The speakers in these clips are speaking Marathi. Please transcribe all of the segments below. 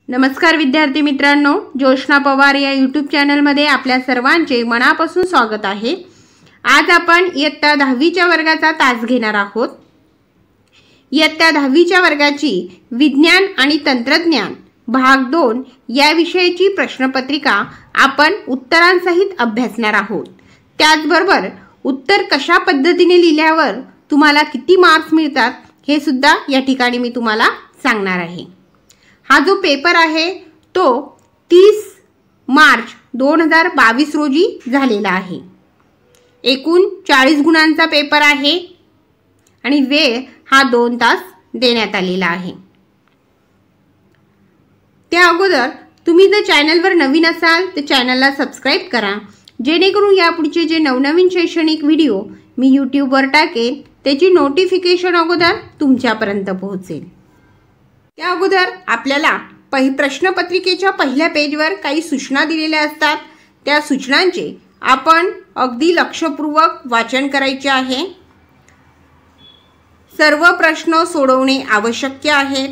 नमस्कार विद्यार्थी मित्रांनो, जोशना पवार या यूट्यूब चॅनलमध्ये आपल्या सर्वांचे मनापासून स्वागत आहे। आज आपण इयत्ता 10वीच्या वर्गाचा तास घेणार आहोत। इयत्ता 10वीच्या वर्गाची विज्ञान आणि तंत्रज्ञान भाग 2 या विषयाची प्रश्नपत्रिका आपण उत्तरांसहित अभ्यासणार आहोत। त्याचबरोबर उत्तर कशा पद्धतीने लिहिल्यावर तुम्हाला किती मार्क्स मिळतात हे सुद्धा या ठिकाणी मी तुम्हाला सांगणार आहे। हा जो पेपर आहे तो 30 मार्च 2022 रोजी झालेला आहे। एकूण 40 गुणांचा पेपर आहे आणि वेळ हा 2 तास देण्यात आलेला आहे। त्या अगोदर तुम्ही जर चॅनलवर नवीन असाल तर चॅनलला सबस्क्राइब करा, जेणेकरून यापुढचे जे नवनवीन शैक्षणिक व्हिडिओ मी यूट्यूबवर टाकेन त्याची नोटिफिकेशन अगोदर तुमच्यापर्यंत पोहोचेल। त्या अगोदर आपल्याला प्रश्नपत्रिकेच्या पहिल्या पेजवर काही सूचना दिलेल्या असतात। त्या सूचनांचे आपण अगदी लक्षपूर्वक वाचन करायचे आहे। सर्व प्रश्न सोडवणे आवश्यक आहे।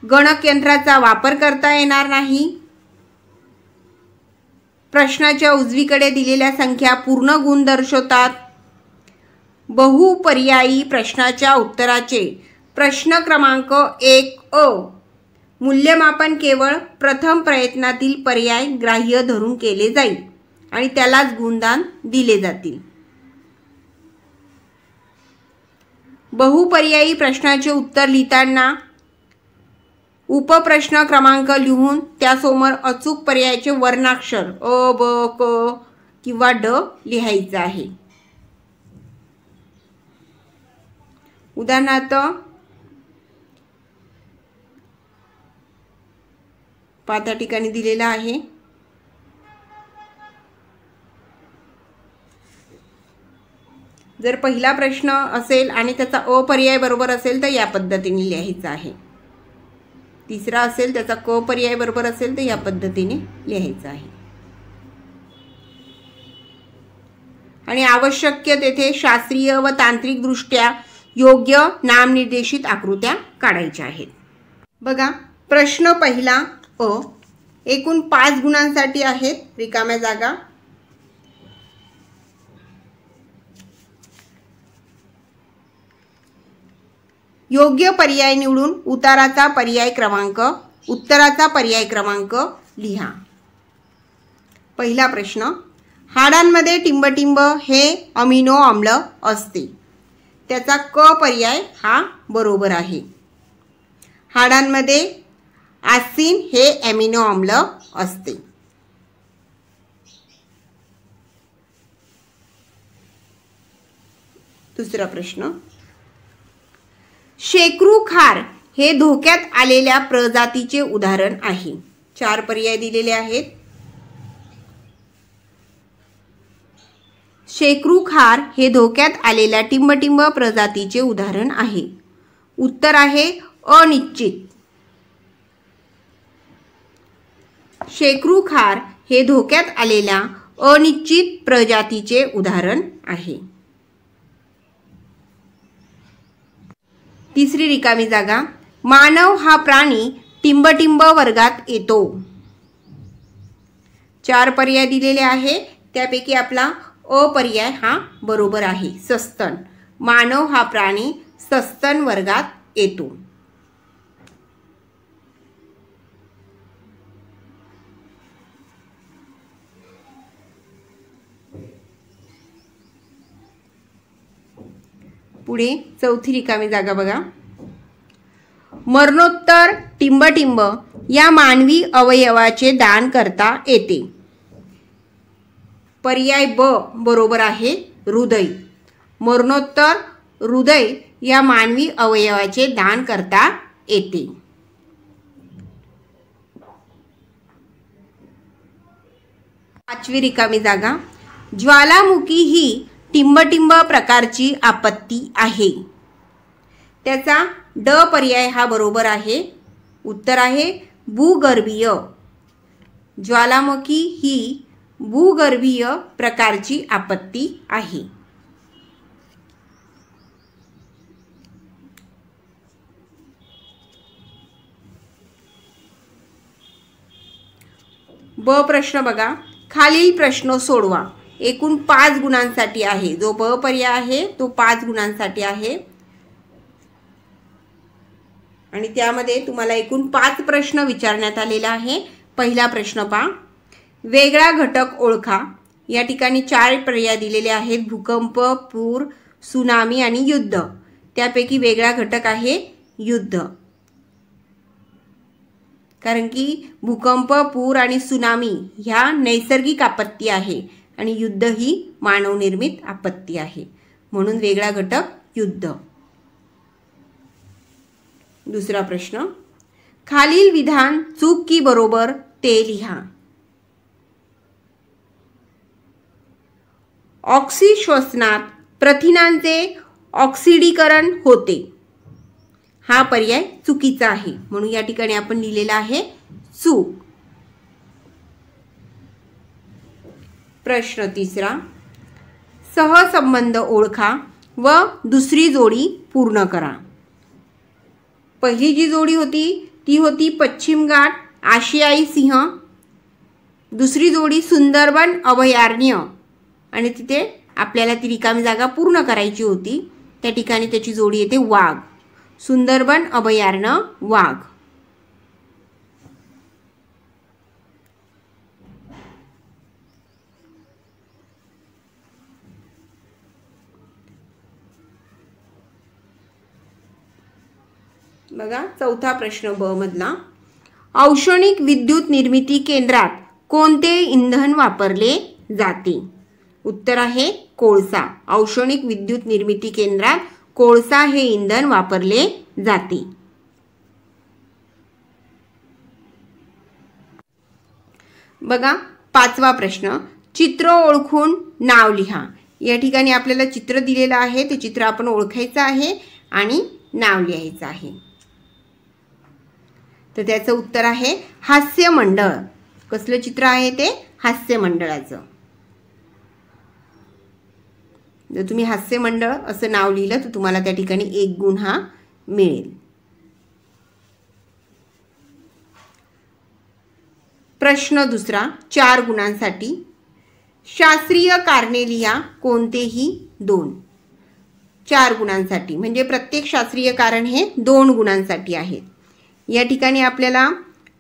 गणकयंत्राचा वापर करता येणार नाही। प्रश्नाच्या उजवीकडे दिलेल्या संख्या पूर्ण गुण दर्शवतात। बहुपर्यायी प्रश्नाच्या उत्तराचे प्रश्न क्रमांक 1 मूल्यमापन केवळ प्रथम प्रयत्नातील पर्याय ग्राह्य धरून केले जाईल आणि त्यालाच गुणदान दिले जातील। बहुपर्यायी प्रश्नाचे उत्तर लिहिताना उपप्रश्न क्रमांक लिहून त्यासमोर अचूक पर्यायाचे वर्णाक्षर अ, ब, क किंवा ड लिहायचे आहे। उदाहरणार्थ पाठ्या ठिकाणी दिलेला आहे। जर पहिला प्रश्न असेल आणि त्याचा अ पर्याय बरोबर असेल तर या पद्धतीने लिहायचा आहे। तिसरा असेल त्याचा क पर्याय बरोबर असेल तर या पद्धतीने लिहायचा आहे। आणि आवश्यक तेथे शास्त्रीय व तांत्रिक दृष्ट्या योग्य नामनिर्देशित आकृत्या काढायच्या आहेत। बघा, प्रश्न पहिला एकूण 5 गुणांसाठी आहेत रिकाम्या जागा। योग्य पर्याय निवडून उत्तराचा पर्याय क्रमांक लिहा। पहिला प्रश्न, हाडांमध्ये टिंबटिंब हे अमिनो आम्ल असते। त्याचा क पर्याय हा बरोबर आहे। हाडांमध्ये ॲसिन हे अमिनो आम्ल असते। दुसरा प्रश्न, शेकरू खार हे धोक्यात आलेल्या प्रजातीचे उदाहरण आहे। 4 पर्याय दिलेले आहेत। शेकरू खार हे धोक्यात आलेल्या टिंबटिंब प्रजातीचे उदाहरण आहे। उत्तर आहे अनिश्चित। शेकरू खार हे धोक्यात आलेल्या अनिश्चित प्रजातीचे उदाहरण आहे। तिसरी रिकामी जागा, मानव हा प्राणी टिंबटिंब वर्गात येतो। 4 पर्याय दिलेले आहे, त्यापैकी आपला अ पर्याय हा बरोबर आहे। सस्तन, मानव हा प्राणी सस्तन वर्गात येतो। पुढे चौथी रिकामी जागा बघा, मरणोत्तर टिंबटिंब या मानवी अवयवाचे दान करता येते। पर्याय ब बरोबर आहे, हृदय। मरणोत्तर हृदय या मानवी अवयवाचे दान करता येते। पाचवी रिकामी जागा, ज्वालामुखी ही टिंबटिंब प्रकारची आपत्ती आहे। त्याचा ड पर्याय हा बरोबर आहे। उत्तर आहे भूगर्भीय। ज्वालामुखी ही भूगर्भीय प्रकारची आपत्ती आहे। ब प्रश्न बघा, खालील प्रश्न सोडवा. एकूण 5 गुणांसाठी आहे. जो ब पर्याय आहे तो 5 गुणांसाठी आहे आणि त्यामध्ये तुम्हाला एकूण 5 प्रश्न विचारण्यात आलेला आहे. पहिला प्रश्न पहा, वेगळा घटक ओळखा. या ठिकाणी 4 पर्याय दिलेले आहेत. भूकंप, पूर, सुनामी आणि युद्ध. त्यापैकी वेगळा घटक आहे युद्ध, कारण की भूकंप, पूर आणि सुनामी ह्या नैसर्गिक आपत्ती आहे आणि युद्ध ही मानवनिर्मित आपत्ती आहे, म्हणून वेगळा घटक युद्ध. दुसरा प्रश्न, खालील विधान चूक की बरोबर ते लिहा. ऑक्सिश्वसनात प्रथिनांचे ऑक्सिडीकरण होते. हा पर्याय चुकीचा आहे, म्हणून या ठिकाणी आपण लिहिलेला आहे चूक. प्रश्न तिसरा, सहसंबंध ओळखा व दुसरी जोडी पूर्ण करा. पहिली जी जोडी होती ती होती पश्चिम घाट, आशियाई सिंह. दुसरी जोडी सुंदरबन अभयारण्य आणि तिथे आपल्याला ती रिकामी जागा पूर्ण करायची होती. त्या ठिकाणी त्याची जोडी येते वाघ. सुंदरबन अभयारण्य वाघ. बघा चौथा प्रश्न ब मधला, औष्णिक विद्युत निर्मिती केंद्रात कोणते इंधन वापरले जाते. उत्तर आहे कोळसा. औष्णिक विद्युत निर्मिती केंद्रात कोळसा हे इंधन वापरले जाते. बघा पाचवा प्रश्न, चित्र ओळखून नाव लिहा. या ठिकाणी आपल्याला चित्र दिलेलं आहे, ते चित्र आपण ओळखायचं आहे आणि नाव लिहायचं आहे. तर त्याचं उत्तर आहे हास्य मंडळ. कसलं चित्र आहे ते? हास्य मंडळाचं. जर तुम्ही हास्य मंडळ असं नाव लिहिलं तर तुम्हाला त्या ठिकाणी 1 गुण हा मिळेल. प्रश्न दुसरा 4 गुणांसाठी, शास्त्रीय कारणे लिहा कोणतेही 2. 4 गुणांसाठी म्हणजे प्रत्येक शास्त्रीय कारण हे 2 गुणांसाठी आहेत. या ठिकाणी आपल्याला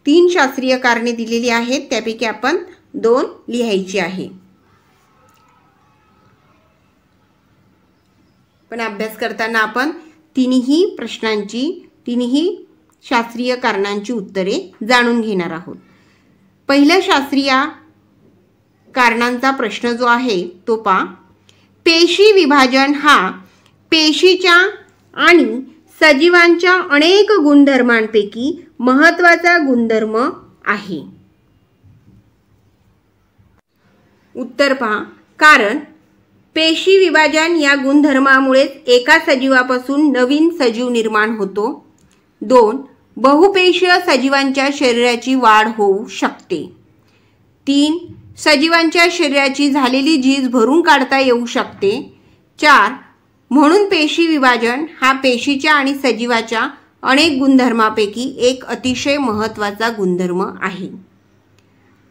3 शास्त्रीय कारणे दिलेली आहेत, त्यापैकी आपण 2 लिहायची आहे. पण अभ्यास करताना आपण तिन्ही प्रश्नांची, तिन्ही शास्त्रीय कारणांची उत्तरे जाणून घेणार आहोत. पहिल्या शास्त्रीय कारणांचा प्रश्न जो आहे तो पहा, पेशी विभाजन हा पेशीच्या आणि सजीवांच्या अनेक गुणधर्मांपैकी महत्त्वाचा गुणधर्म आहे. उत्तर पहा, कारण पेशी विभाजन या गुणधर्मामुळेच एका सजीवापासून नवीन सजीव निर्माण होतो. 2. बहुपेशीय सजीवांच्या शरीराची वाढ होऊ शकते. 3. सजीवांच्या शरीराची झालेली झीज भरून काढता येऊ शकते. 4. म्हणून पेशी विभाजन हा पेशीच्या आणि सजीवाच्या अनेक गुणधर्मापैकी एक अतिशय महत्त्वाचा गुणधर्म आहे.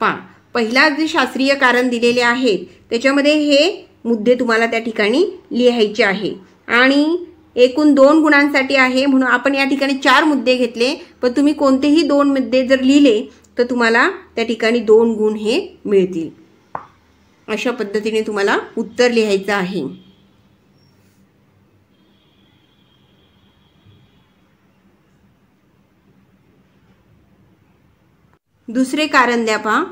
पहा, पहिला जे शास्त्रीय कारण दिलेले आहेत त्याच्यामध्ये हे मुद्दे तुम्हाला त्या ठिकाणी लिहायचे आहे आणि एकूण 2 गुणांसाठी आहे, म्हणून आपण या ठिकाणी 4 मुद्दे घेतले. पण तुम्ही कोणतेही 2 मुद्दे जर लिहिले तर तुम्हाला त्या ठिकाणी 2 गुण हे मिळतील. अशा पद्धतीने तुम्हाला उत्तर लिहायचं आहे. दुसरे कारण द्या पहा,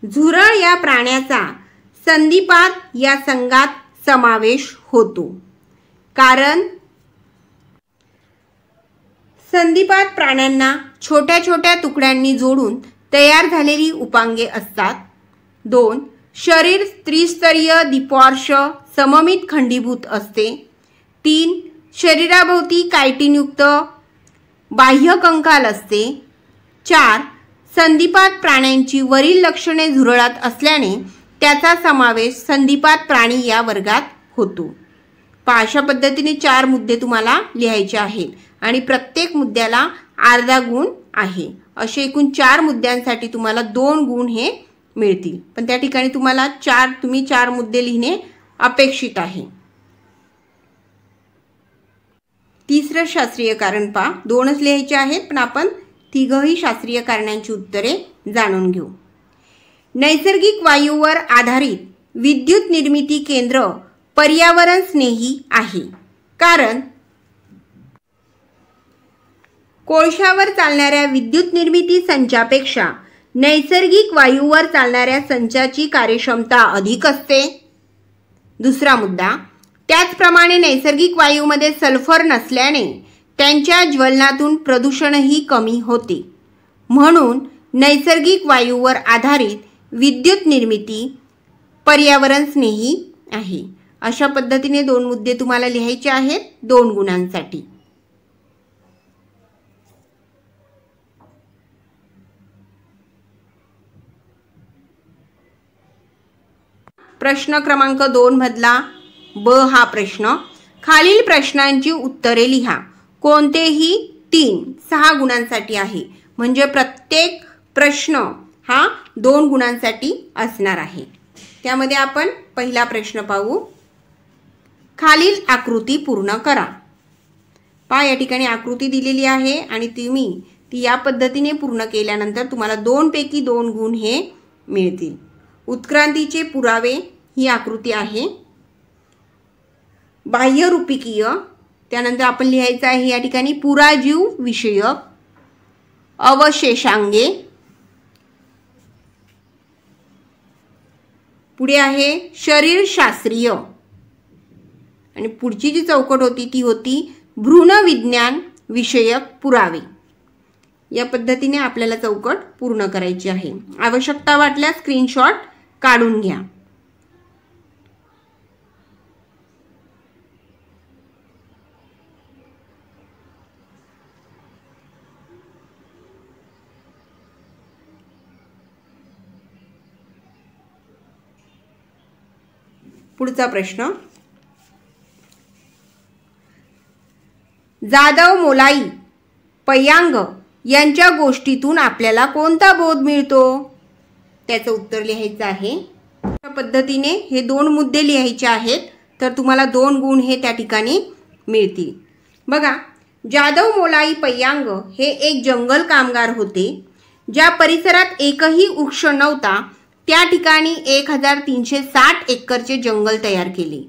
झुरळ या प्राण्याचा संधिपात या संघात समावेश होतो. कारण संधिपात प्राण्यांना छोट्या छोट्या तुकड्यांनी जोडून तयार झालेली उपांगे असतात. 2. शरीर त्रिस्तरीय द्विपार्श्व सममित खंडीभूत असते. 3. शरीराभोवती कायटिनयुक्त बाह्य कंकाल असते. 4. संधिपात प्राण्यांची वरील लक्षणे झुरळात असल्याने त्याचा समावेश संधिपात प्राणी या वर्गात होतो. अशा पद्धतीने 4 मुद्दे तुम्हाला लिहायचे आहेत आणि प्रत्येक मुद्द्याला अर्धा गुण आहे. असे एकूण 4 मुद्द्यांसाठी तुम्हाला 2 गुण हे मिळतील, पण त्या ठिकाणी तुम्हाला तुम्ही चार मुद्दे लिहिणे अपेक्षित आहे। तिसरं शास्त्रीय कारण पहा, दोनच लिहायचे आहेत, पण आपण तिघही शास्त्रीय कारणांची उत्तरे जाणून घेऊ। नैसर्गिक वायूवर आधारित विद्युत निर्मिती केंद्र पर्यावरण स्नेही आहे, कारण कोळशावर चालणाऱ्या विद्युत निर्मिती संचापेक्षा नैसर्गिक वायूवर चालणाऱ्या संचाची कार्यक्षमता अधिक असते। दुसरा मुद्दा, त्याचप्रमाणे नैसर्गिक वायूमध्ये सल्फर नसल्याने त्यांच्या ज्वलनातून प्रदूषणही कमी होते, म्हणून नैसर्गिक वायूवर आधारित विद्युत निर्मिती पर्यावरण स्नेही आहे। अशा पद्धतीने दोन मुद्दे तुम्हाला लिहायचे आहेत 2 गुणांसाठी। प्रश्न क्रमांक 2 मधला ब हा प्रश्न, खालील प्रश्नांची उत्तरे लिहा। कोणतेही 3-6 गुणांसाठी आहे, म्हणजे प्रत्येक प्रश्न हा 2 गुणांसाठी असणार आहे। त्यामध्ये आपण पहिला प्रश्न पाहू। खालील आकृती पूर्ण करा। पहा, या ठिकाणी आकृती दिलेली आहे आणि तुम्ही ती या पद्धतीने पूर्ण केल्यानंतर तुम्हाला 2 पैकी 2 गुण हे मिळतील। उत्क्रांतीचे पुरावे ही आकृती आहे। बाह्यरूपिकीय, त्यानंतर आपण लिहायचं आहे या ठिकाणी पुराजीव विषयक, अवशेषांगे, पुढे आहे शरीरशास्त्रीय, आणि पुढची जी चौकट होती ती होती भ्रूणविज्ञान विषयक पुरावे। या पद्धतीने आपल्याला चौकट पूर्ण करायची आहे। आवश्यकता वाटल्यास स्क्रीनशॉट काढून घ्या। पुढचा प्रश्न, जाधव मोलाई पय्यांग यांच्या गोष्टीतून आपल्याला कोणता बोध मिळतो? त्याचं उत्तर लिहायचं आहे। अशा पद्धतीने हे 2 मुद्दे लिहायचे आहेत, तर तुम्हाला 2 गुण हे त्या ठिकाणी मिळतील। बघा, जाधव मोलाई पय्यांग हे एक जंगल कामगार होते। ज्या परिसरात एकही वृक्ष नव्हता त्या ठिकाणी 1360 एकरचे जंगल तयार केले।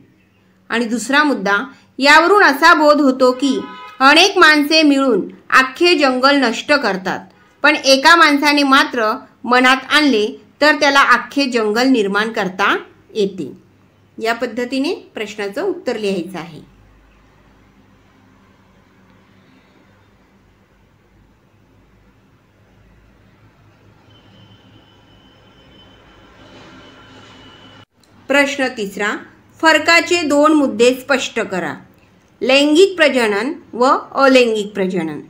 आणि दुसरा मुद्दा, यावरून असा बोध होतो की अनेक माणसे मिळून अख्खे जंगल नष्ट करतात, पण एका माणसाने मात्र मनात आणले तर त्याला अख्खे जंगल निर्माण करता येते। या पद्धतीने प्रश्नाचं उत्तर लिहायचं आहे। प्रश्न तिसरा, फरकाचे 2 मुद्दे स्पष्ट करा। लैंगिक प्रजनन व अलैंगिक प्रजनन।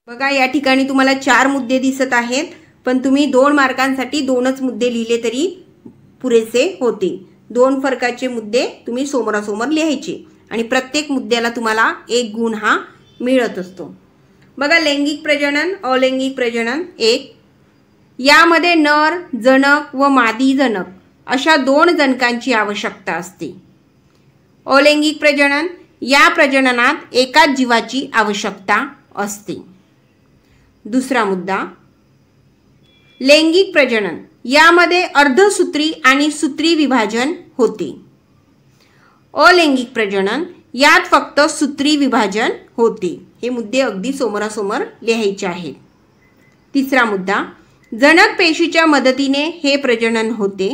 बघा, या ठिकाणी तुम्हाला 4 मुद्दे दिसत आहेत, पण तुम्ही 2 मार्कांसाठी 2च मुद्दे लिहिले तरी पुरेसे होते। 2 फरकाचे मुद्दे तुम्ही समोरासमोर लिहायचे आणि प्रत्येक मुद्द्याला तुम्हाला 1 गुण हा मिळत असतो। बघा, लैंगिक प्रजनन अलैंगिक प्रजनन 1, यामध्ये नर जनक व मादी जनक अशा 2 जनकांची आवश्यकता असते। अलैंगिक प्रजनन, या प्रजननात एकाच जीवाची आवश्यकता असते। दुसरा मुद्दा, लैंगिक प्रजनन, यामध्ये अर्धसूत्री आणि सूत्री विभाजन होते। अलैंगिक प्रजनन, यात फक्त सूत्री विभाजन होते। हे मुद्दे अगदी समोरासमोर लिहायचे आहेत। तिसरा मुद्दा, जनक पेशीच्या मदतीने हे प्रजनन होते।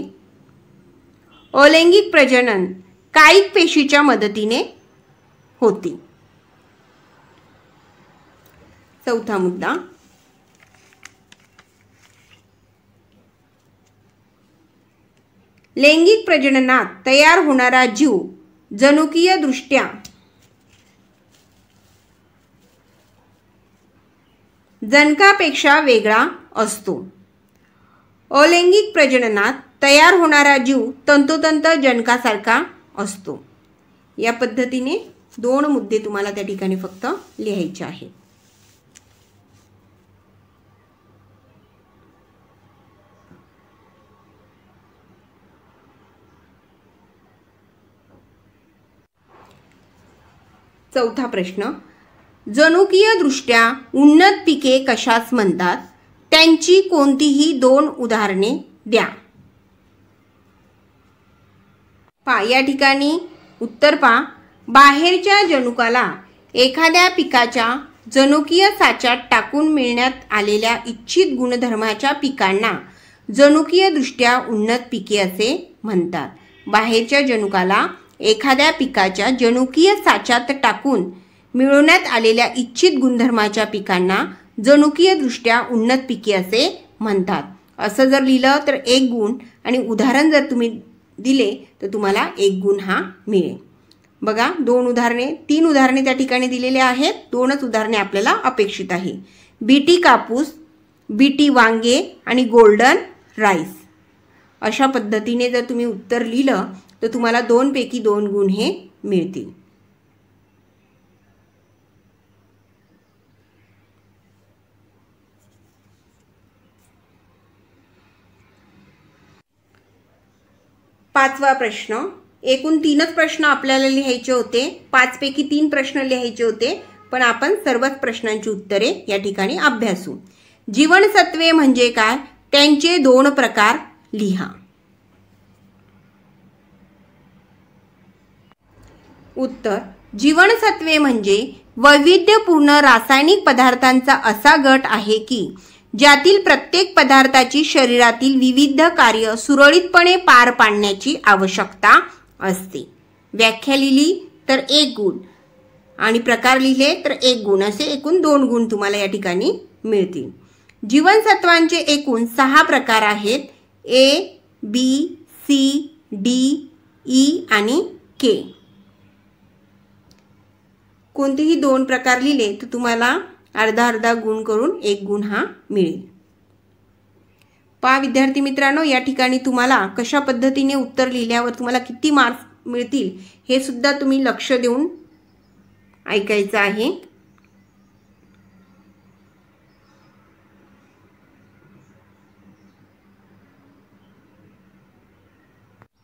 अलैंगिक प्रजनन कायिक पेशीच्या मदतीने होते। चौथा मुद्दा, लैंगिक प्रजननात तयार होणारा जीव जनुकीय दृष्ट्या जनकापेक्षा वेगळा असतो। अलैंगिक प्रजननात तयार होणारा जीव तंतोतंत जनकासारखा असतो। या पद्धतीने 2 मुद्दे तुम्हाला त्या ठिकाणी फक्त लिहायचे आहेत। चौथा प्रश्न, जनुकीय दृष्ट्या उन्नत पिके कशास म्हणतात? त्यांची कोणतीही 2 उदाहरणे द्या. या ठिकाणी उत्तर पहा. बाहेरच्या जनुकाला एखाद्या पिकाच्या जनुकीय साच्यात टाकून मिळण्यात आलेल्या इच्छित गुणधर्माच्या पिकांना जनुकीय दृष्ट्या उन्नत पिके असे म्हणतात. बाहेरच्या जनुकाला एखाद्या पिकाच्या जनुकीय साच्यात टाकून मिळवण्यात आलेल्या इच्छित गुणधर्माच्या पिकांना जनुकीय दृष्ट्या उन्नत पिके असे म्हणतात. असं जर लिहिलं तर 1 गुण आणि उदाहरण जर तुम्ही दिले तर तुम्हाला 1 गुण हा मिळेल. बघा 2 उदाहरणे 3 उदाहरणे त्या ठिकाणी दिलेले आहेत. 2च उदाहरणे आपल्याला अपेक्षित आहे. बीटी कापूस, बीटी वांगे आणि गोल्डन राईस. अशा पद्धतीने जर तुम्ही उत्तर लिहिलं तर तुम्हाला 2 पैकी 2 गुण हे मिळतील. पाचवा प्रश्न, एकूण 3च प्रश्न आपल्याला लिहायचे होते. 5 पैकी 3 प्रश्न लिहायचे होते, पण आपण सर्वच प्रश्नांची उत्तरे या ठिकाणी अभ्यासू. जीवनसत्वे म्हणजे काय? त्यांचे 2 प्रकार लिहा. उत्तर, जीवनसत्वे म्हणजे वैविध्यपूर्ण रासायनिक पदार्थांचा असा गट आहे की ज्यातील प्रत्येक पदार्थाची शरीरातील विविध कार्य सुरळीतपणे पार पाडण्याची आवश्यकता असते. व्याख्या लिहिली तर 1 गुण आणि प्रकार लिहिले तर 1 गुण, असे एकूण 2 गुण तुम्हाला या ठिकाणी मिळतील. जीवनसत्वांचे एकूण 6 प्रकार आहेत. A, B, C, D, E आणि K. कोणतेही 2 प्रकार लिहिले तर तुम्हाला अर्धा गुण करून 1 गुण हा मिळेल. पहा विद्यार्थी मित्रांनो, या ठिकाणी तुम्हाला कशा पद्धतीने उत्तर लिहिल्यावर तुम्हाला किती मार्क्स मिळतील हे सुद्धा तुम्ही लक्ष देऊन ऐकायचं आहे.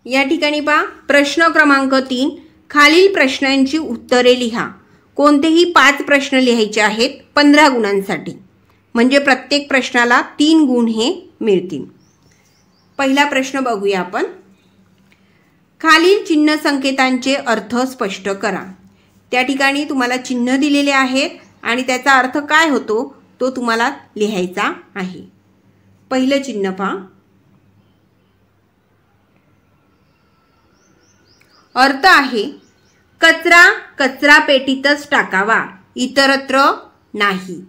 या ठिकाणी पहा प्रश्न क्रमांक 3, खालील प्रश्नांची उत्तरे लिहा. कोणतेही 5 प्रश्न लिहायचे आहेत 15 गुणांसाठी, म्हणजे प्रत्येक प्रश्नाला 3 गुण हे मिळतील. पहिला प्रश्न बघूया आपण. खालील चिन्ह संकेतांचे अर्थ स्पष्ट करा. त्या ठिकाणी तुम्हाला चिन्ह दिलेले आहेत आणि त्याचा अर्थ काय होतो तो तुम्हाला लिहायचा आहे. पहिलं चिन्ह पहा. अर्थ आहे कचरा कचरा पेटीतच टाकावा, इतरत्र नाही.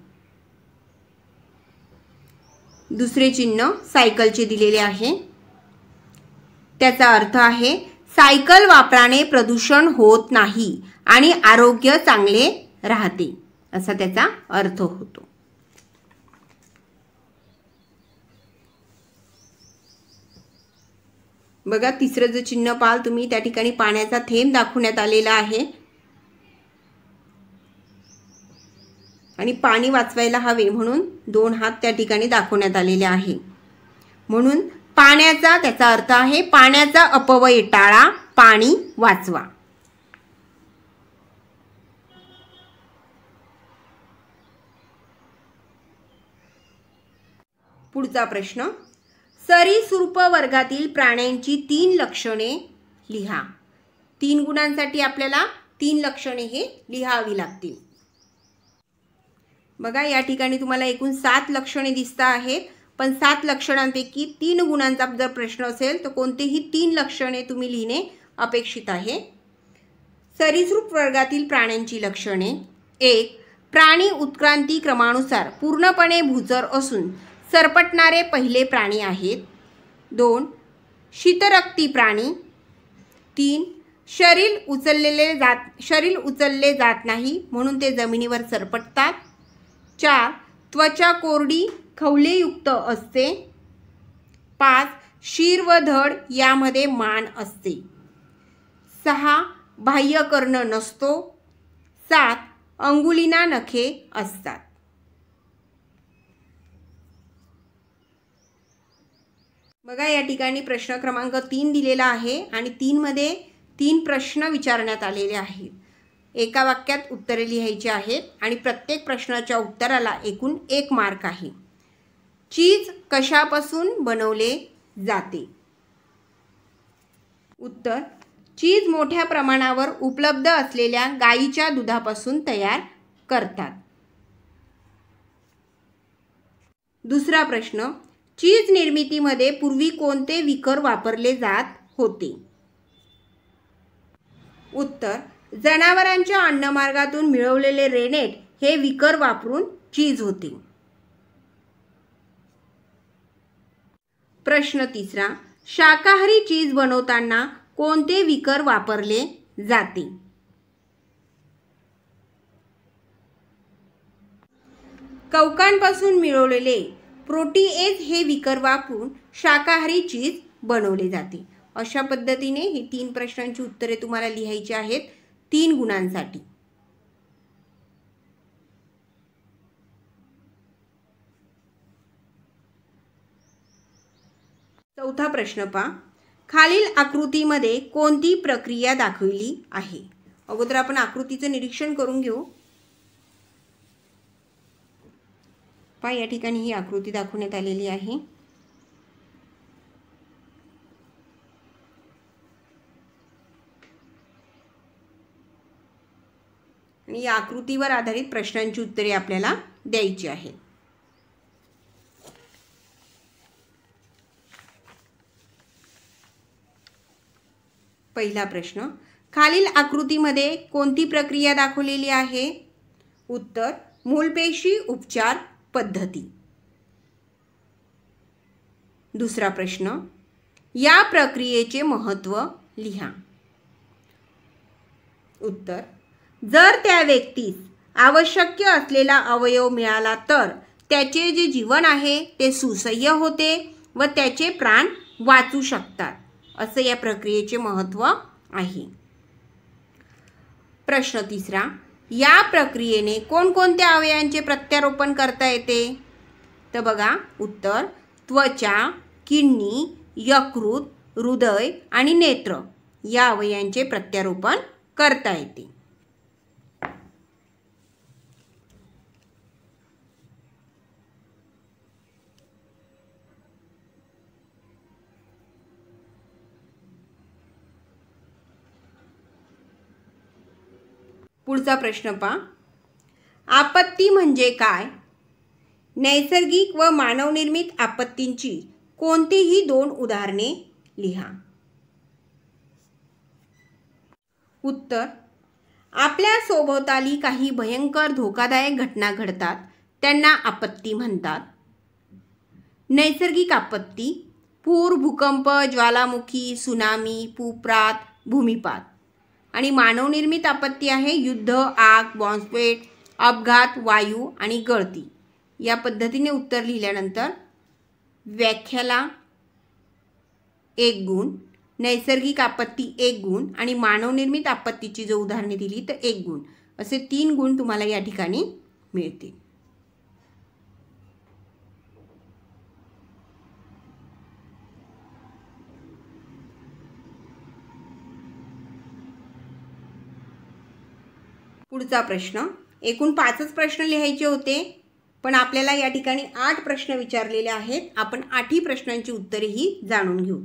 दुसरे चिन्ह सायकलचे दिलेले आहे. त्याचा अर्थ आहे सायकल वापराने प्रदूषण होत नाही आणि आरोग्य चांगले राहते, असा त्याचा अर्थ होतो. बघा तिसरं जे चिन्ह पाहाल तुम्ही त्या ठिकाणी पाण्याचा थेंब दाखवण्यात आलेला आहे आणि पाणी वाचवायला हवे म्हणून 2 हात त्या ठिकाणी दाखवण्यात आलेले आहे. म्हणून पाण्याचा त्याचा अर्थ आहे पाण्याचा अपव्यय टाळा, पाणी वाचवा. पुढचा प्रश्न. सरीसृप वर्गातील प्राण्यांची 3 लक्षणे लिहा. 3 गुणांसाठी आपल्याला 3 लक्षणे हे लिहावी लागतील. बघा या ठिकाणी तुम्हाला एकूण 7 लक्षणे दिसत आहेत, पण 7 लक्षणांपैकी 3 गुणांचा जर प्रश्न असेल तर कोणतेही 3 लक्षणे तुम्ही लिहिणे अपेक्षित आहे. सरीसृप वर्गातील प्राण्यांची लक्षणे. 1. प्राणी उत्क्रांती क्रमानुसार पूर्णपणे भूचर असून सरपटणारे पहिले प्राणी आहेत. 2. शीतरक्ती प्राणी. 3. शरीर उचलले जात नाही म्हणून ते जमिनीवर सरपटतात. 4. त्वचा कोरडी खवलेयुक्त असते. 5. शिर व धड यामध्ये मान असते. 6. बाह्यकर्ण नसतो. 7. अंगुलीना नखे असतात. बघा या ठिकाणी प्रश्न क्रमांक 3 दिलेला आहे आणि 3 मध्ये 3 प्रश्न विचारण्यात आलेले आहेत. एका वाक्यात उत्तरे लिहायची आहेत आणि प्रत्येक प्रश्नाच्या उत्तराला एकूण 1 मार्क आहे. चीज कशापासून बनवले जाते? उत्तर, चीज मोठ्या प्रमाणावर उपलब्ध असलेल्या गाईच्या दुधापासून तयार करतात. दुसरा प्रश्न, चीज निर्मितीमध्ये पूर्वी कोणते विकर वापरले जात होते? उत्तर, जनावरांच्या अन्नमार्गातून मिळवलेले रेनेट हे विकर वापरून चीज होते. प्रश्न तिसरा, शाकाहारी चीज बनवताना कोणते विकर वापरले जाते? कवकांपासून मिळवलेले प्रोटीएज हे विकर वापरून शाकाहारी चीज बनवले जाते. अशा पद्धतीने ही 3 प्रश्नांची उत्तरे तुम्हाला लिहायची आहेत 3 गुणांसाठी. चौथा प्रश्न पहा. खालील आकृतीमध्ये कोणती प्रक्रिया दाखवली आहे? अगोदर आपण आकृतीचं निरीक्षण करून घेऊ. पहा, या ठिकाणी ही आकृती दाखवण्यात आलेली आहे. आणि या आकृतीवर आधारित प्रश्नांची उत्तरे आपल्याला द्यायची आहेत. पहिला प्रश्न, खालील आकृतीमध्ये कोणती प्रक्रिया दाखवलेली आहे? उत्तर, मूलपेशी उपचार पद्धती. दुसरा प्रश्न, या प्रक्रियेचे महत्त्व लिहा. उत्तर, जर त्या व्यक्तीस आवश्यक असलेला अवयव मिळाला तर त्याचे जे जीवन आहे ते सुसह्य होते व त्याचे प्राण वाचू शकतात, असं या प्रक्रियेचे महत्त्व आहे. प्रश्न तिसरा, या प्रक्रियेने कोणकोणत्या अवयवांचे प्रत्यारोपण करता येते? तर बघा, उत्तर, त्वचा, किडनी, यकृत, हृदय आणि नेत्र या अवयवांचे प्रत्यारोपण करता येते. पुढचा प्रश्न पहा. आपत्ती म्हणजे काय? नैसर्गिक व मानवनिर्मित आपत्तींची कोणतीही 2 उदाहरणे लिहा. उत्तर, आपल्या सभोवताली काही भयंकर धोकादायक घटना घडतात त्यांना आपत्ती म्हणतात. नैसर्गिक आपत्ती, पूर, भूकंप, ज्वालामुखी, सुनामी, भूप्रात, भूमिपात. आणि मानवनिर्मित आपत्ती आहे युद्ध, आग, बॉम्बस्फोट, अपघात, वायू आणि गळती. या पद्धतीने उत्तर लिहिल्यानंतर व्याख्याला 1 गुण, नैसर्गिक आपत्ती 1 गुण आणि मानवनिर्मित आपत्तीची जो उदाहरणे दिली तर 1 गुण, असे 3 गुण तुम्हाला या ठिकाणी मिळतील. पुढचा प्रश्न, एकूण 5च प्रश्न लिहायचे होते पण आपल्याला या ठिकाणी 8 प्रश्न विचारलेले आहेत. आपण 8ही प्रश्नांची उत्तरेही जाणून घेऊ.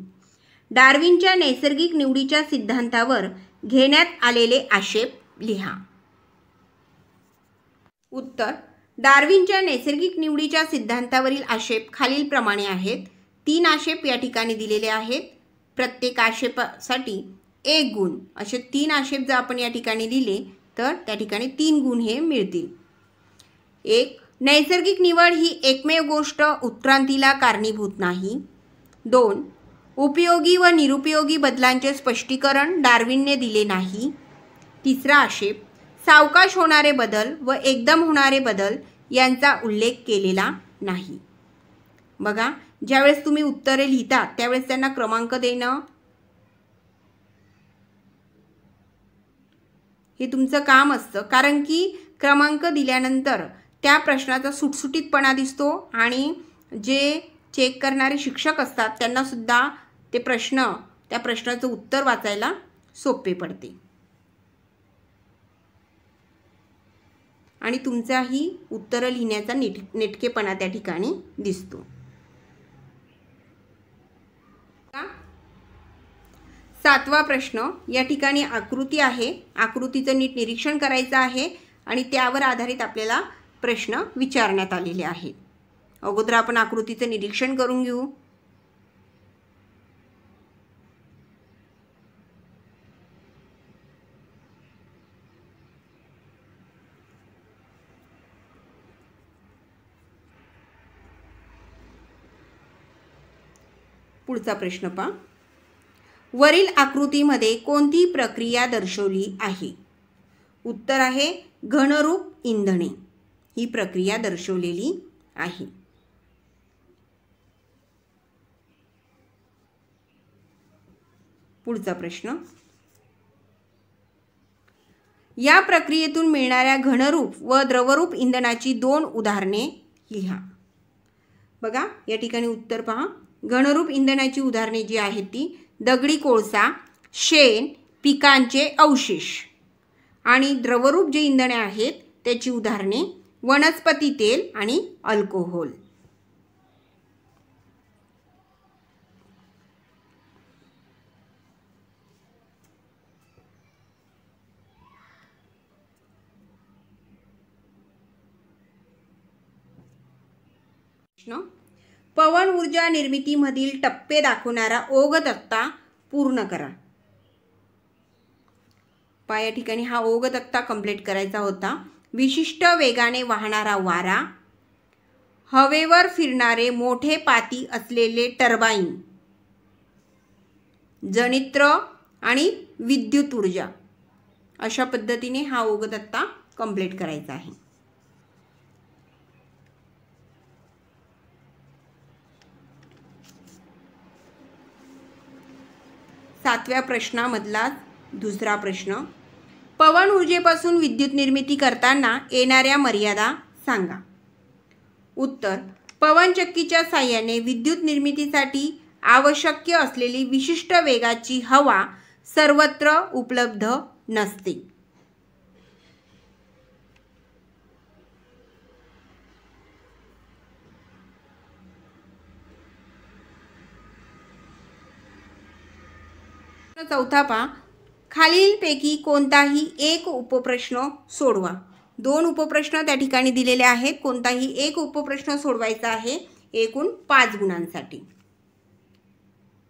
डार्विनच्या नैसर्गिक निवडीच्या सिद्धांतावर घेण्यात आलेले आक्षेप लिहा. उत्तर, डार्विनच्या नैसर्गिक निवडीच्या सिद्धांतावरील आक्षेप खालीलप्रमाणे आहेत. 3 आक्षेप या ठिकाणी दिलेले आहेत. प्रत्येक आक्षेपासाठी 1 गुण, असे 3 आक्षेप जर आपण या ठिकाणी लिहिले तर त्या ठिकाणी 3 गुण हे मिळतील. 1, नैसर्गिक निवड ही एकमेव गोष्ट उत्क्रांतीला कारणीभूत नाही. 2, उपयोगी व निरुपयोगी बदलांचे स्पष्टीकरण डार्विनने दिले नाही. 3रा आक्षेप, सावकाश होणारे बदल व एकदम होणारे बदल यांचा उल्लेख केलेला नाही. बघा, ज्यावेळेस तुम्ही उत्तरे लिहिता त्यावेळेस त्यांना क्रमांक देणं हे तुमचं काम असतं, कारण की क्रमांक दिल्यानंतर त्या प्रश्नाचा सुटसुटीतपणा दिसतो आणि जे चेक करणारे शिक्षक असतात त्यांना सुद्धा ते त्या प्रश्नाचं उत्तर वाचायला सोपे पडते. आणि तुमचाही उत्तर लिहिण्याचा नेटकेपणा त्या ठिकाणी दिसतो। 7वा प्रश्न, या ठिकाणी आकृती आहे, आकृतीचं नीट निरीक्षण करायचं आहे आणि त्यावर आधारित आपल्याला प्रश्न विचारण्यात आलेले आहेत। अगोदर आपण आकृतीचं निरीक्षण करून घेऊ। पुढचा प्रश्न पहा, वरील आकृतीमध्ये कोणती प्रक्रिया दर्शवली आहे? उत्तर आहे घनरूप इंधने ही प्रक्रिया दर्शवलेली आहे। पुढचा प्रश्न, या प्रक्रियेतून मिळणाऱ्या घनरूप व द्रवरूप इंधनाची 2 उदाहरणे लिहा। बघा या ठिकाणी उत्तर पहा, घनरूप इंधनाची उदाहरणे जी आहेत ती दगडी कोळसा, शेण, पिकांचे अवशेष, आणि द्रवरूप जे इंधने आहेत त्याची उदाहरणे वनस्पती तेल आणि अल्कोहोल। पवन ऊर्जा निर्मितीमधील टप्पे दाखवणारा ओघ तक्ता पूर्ण करा। या ठिकाणी हा ओघ तक्ता कंप्लीट करायचा होता। विशिष्ट वेगाने वाहणारा वारा, हवेवर फिरणारे मोठे पाती असलेले टर्बाइन, जनित्र आणि विद्युत ऊर्जा, अशा पद्धतीने हा ओघ तक्ता कंप्लीट करायचा आहे। 7व्या प्रश्नामधला दुसरा प्रश्न, पवन ऊर्जेपासून विद्युत निर्मिती करताना येणाऱ्या मर्यादा सांगा। उत्तर, पवनचक्कीच्या साहाय्याने विद्युत निर्मितीसाठी आवश्यक असलेली विशिष्ट वेगाची हवा सर्वत्र उपलब्ध नसते। चौथा पहा, खालीलपैकी कोणताही एक उपप्रश्न सोडवा। 2 उपप्रश्न त्या ठिकाणी दिलेले आहेत, कोणताही एक उपप्रश्न सोडवायचा आहे एकूण 5 गुणांसाठी।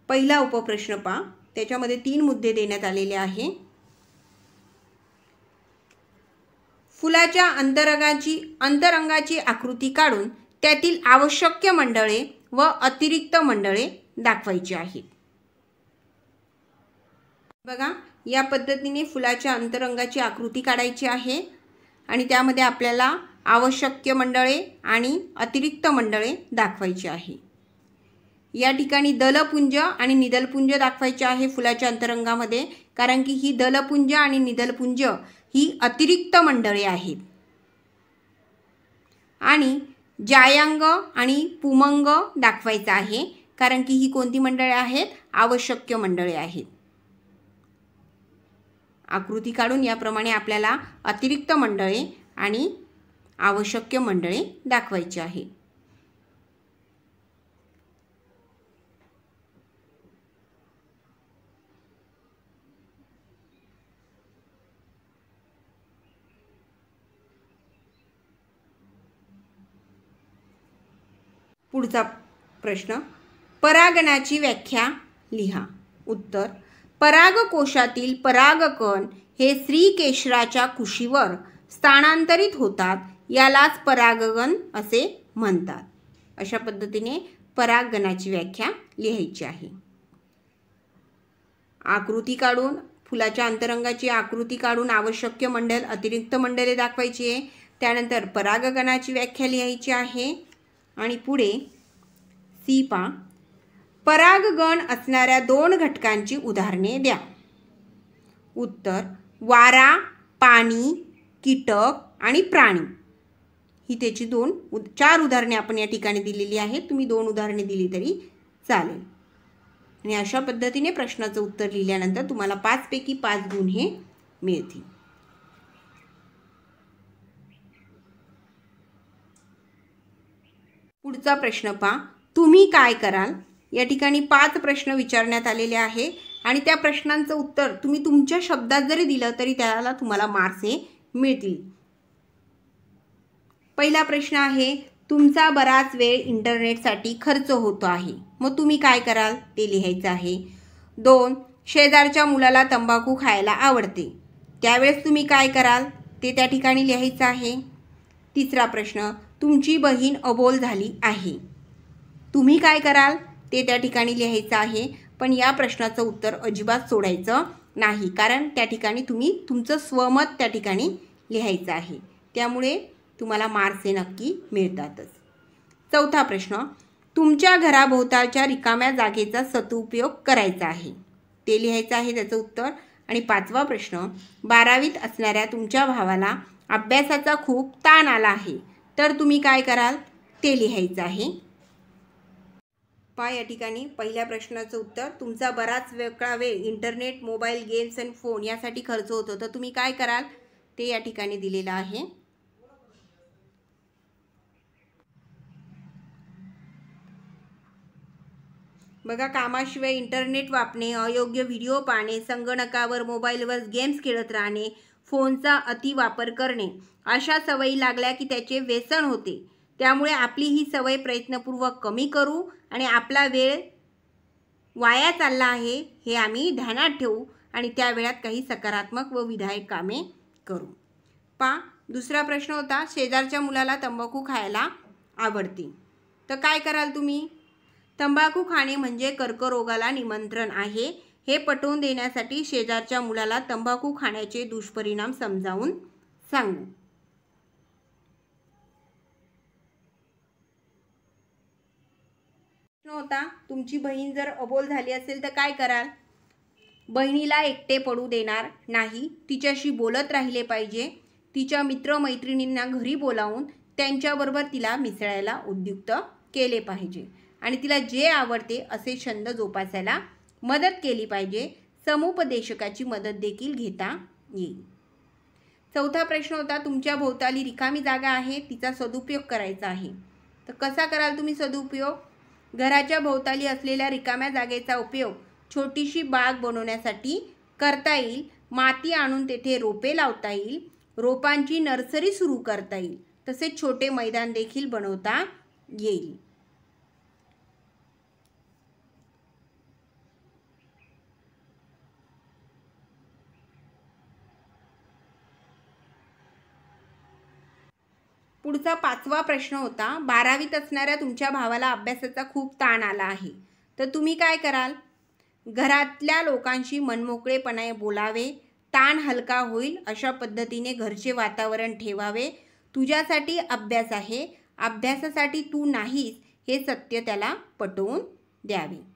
पहिला उपप्रश्न पहा, त्याच्यामध्ये 3 मुद्दे देण्यात आलेले आहे। फुलाच्या अंतरंगाची आकृती काढून त्यातील आवश्यक मंडळे व अतिरिक्त मंडळे दाखवायची आहेत। बघा या पद्धतीने फुलाच्या अंतरंगाची आकृती काढायची आहे आणि त्यामध्ये आपल्याला आवश्यक मंडळे आणि अतिरिक्त मंडळे दाखवायची आहे। या ठिकाणी दलपुंज आणि निदलपुंज दाखवायचे आहे फुलाच्या अंतरंगामध्ये, कारण की ही दलपुंज आणि निदलपुंज ही अतिरिक्त मंडळे आहेत। आणि जायांग आणि पुमंग दाखवायचा आहे, कारण की ही कोणती मंडळे आहेत? आवश्यक मंडळे आहेत। आकृती काढून याप्रमाणे आपल्याला अतिरिक्त मंडळे आणि आवश्यक मंडळे दाखवायची आहे। पुढचा प्रश्न, परागणाची व्याख्या लिहा। उत्तर, परागकोशातील परागकण हे स्त्रीकेशराच्या कुशीवर स्थानांतरित होतात, यालाच परागगण असे म्हणतात। अशा पद्धतीने परागगणाची व्याख्या लिहायची आहे। आकृती काढून फुलाच्या अंतरंगाची आकृती काढून आवश्यक मंडल अतिरिक्त मंडले दाखवायची आहे। त्यानंतर परागगणाची व्याख्या लिहायची आहे आणि पुढे सी पा, परागगण असणाऱ्या 2 घटकांची उदाहरणे द्या। उत्तर, वारा, पाणी, कीटक आणि प्राणी, ही त्याची 4 उदाहरणे आपण या ठिकाणी दिलेली आहेत। तुम्ही 2 उदाहरणे दिली तरी चालेल। आणि अशा पद्धतीने प्रश्नाचं उत्तर लिहिल्यानंतर तुम्हाला 5 पैकी 5 गुण हे मिळतील। पुढचा प्रश्न पहा, तुम्ही काय कराल? या ठिकाणी 5 प्रश्न विचारण्यात आलेले आहे आणि त्या प्रश्नांचं उत्तर तुम्ही तुमच्या शब्दात जरी दिलं तरी त्याला तुम्हाला मार्क्स हे मिळतील. पहिला प्रश्न आहे, तुमचा बराच वेळ इंटरनेटसाठी खर्च होतो आहे, मग तुम्ही काय कराल? ते लिहायचं आहे. 2. शेजारच्या मुलाला तंबाखू खायला आवडते, त्यावेळेस तुम्ही काय कराल? ते त्या ठिकाणी लिहायचं आहे. तिसरा प्रश्न, तुमची बहीण अबोल झाली आहे, तुम्ही काय कराल? ते त्या ठिकाणी लिहायचं आहे. पण या प्रश्नाचं उत्तर अजिबात सोडायचं नाही, कारण त्या ठिकाणी तुम्ही तुमचं स्वमत त्या ठिकाणी लिहायचं आहे. त्यामुळे तुम्हाला मार्क्स हे नक्की मिळतातच. चौथा प्रश्न, तुमच्या घराभोवतालच्या रिकाम्या जागेचा सदुपयोग करायचा आहे, ते लिहायचं आहे त्याचं उत्तर. आणि 5वा प्रश्न, 12वीत असणाऱ्या तुमच्या भावाला अभ्यासाचा खूप ताण आला आहे, तर तुम्ही काय कराल? ते लिहायचं आहे. या ठिकाणी पहिल्या प्रश्नाचं उत्तर, तुमचा बराच वेळ इंटरनेट, मोबाईल, गेम्स आणि फोन यासाठी खर्च होतो, तर तुम्ही काय कराल? ते या ठिकाणी दिलेलं आहे. बघा, कामाशिवाय इंटरनेट वापरणे, अयोग्य व्हिडिओ पाहणे, संगणकावर मोबाईलवर गेम्स खेळत राहणे, फोनचा अतिवापर करणे अशा सवयी लागल्या की त्याचे व्यसन होते. त्यामुळे आपली ही सवय प्रयत्नपूर्वक कमी करू आणि आपला वेळ वाया चालला आहे हे आम्ही ध्यानात ठेवू आणि त्या वेळात काही सकारात्मक व विधायक कामे करू. दुसरा प्रश्न होता, शेजारच्या मुलाला तंबाखू खायला आवडते, तर काय कराल तुम्ही? तंबाखू खाणे म्हणजे कर्करोगाला निमंत्रण आहे, हे पटवून देण्यासाठी शेजारच्या मुलाला तंबाखू खाण्याचे दुष्परिणाम समजावून सांगू. होता, तुमची बहीण जर अबोल झाली असेल तर काय कराल? बहिणीला एकटे पडू देणार नाही, तिच्याशी बोलत राहिले पाहिजे, तिच्या मित्रमैत्रिणींना घरी बोलावून त्यांच्याबरोबर तिला मिसळायला उद्युक्त केले पाहिजे आणि तिला जे आवडते असे छंद जोपासायला मदत केली पाहिजे. समुपदेशकाची मदत देखील घेता येईल. चौथा प्रश्न होता, तुमच्या भोवताली रिकामी जागा आहे, तिचा सदुपयोग करायचा आहे, तर कसा कराल तुम्ही सदुपयोग? घराच्या भोवताली असलेल्या रिकाम्या जागेचा उपयोग छोटीशी बाग बनवण्यासाठी करता येईल, माती आणून तेथे रोपे लावता येईल, रोपांची नर्सरी सुरू करता येईल, तसेच छोटे मैदान देखील बनवता येईल. पुढचा 5वा प्रश्न होता, 12वीत असणाऱ्या तुमच्या भावाला अभ्यासाचा खूप ताण आला आहे, तर तुम्ही काय कराल? घरातल्या लोकांशी मनमोकळेपणे बोलावे, ताण हलका होईल अशा पद्धतीने घरचे वातावरण ठेवावे. तुझ्यासाठी अभ्यास आहे, अभ्यासासाठी तू नाहीस हे सत्य त्याला पटवून द्यावे.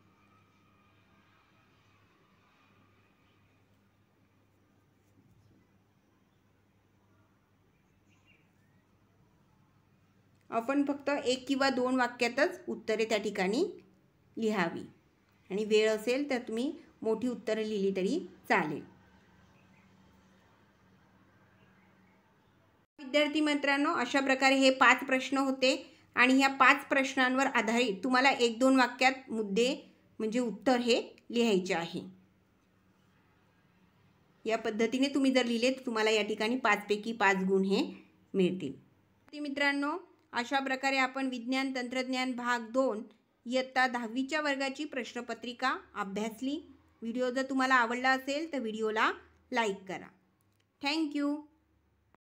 आपण फक्त 1 किंवा 2 वाक्यातच उत्तरे त्या ठिकाणी लिहावी आणि वेळ असेल तर तुम्ही मोठी उत्तरे लिहिली तरी चालेल. विद्यार्थी मित्रांनो, अशा प्रकारे हे 5 प्रश्न होते आणि ह्या 5 प्रश्नांवर आधारित तुम्हाला 1-2 वाक्यात मुद्दे म्हणजे उत्तर हे लिहायचे आहे. या पद्धतीने तुम्ही जर लिहिले तर तुम्हाला या ठिकाणी 5 पैकी 5 गुण हे मिळतील. मित्रांनो, अशा प्रकारे आपण विज्ञान तंत्रज्ञान भाग 2 इयत्ता 10वीच्या वर्गाची प्रश्नपत्रिका अभ्यासली. व्हिडिओ जर तुम्हाला आवडला असेल तर व्हिडिओला लाईक करा. थँक्यू.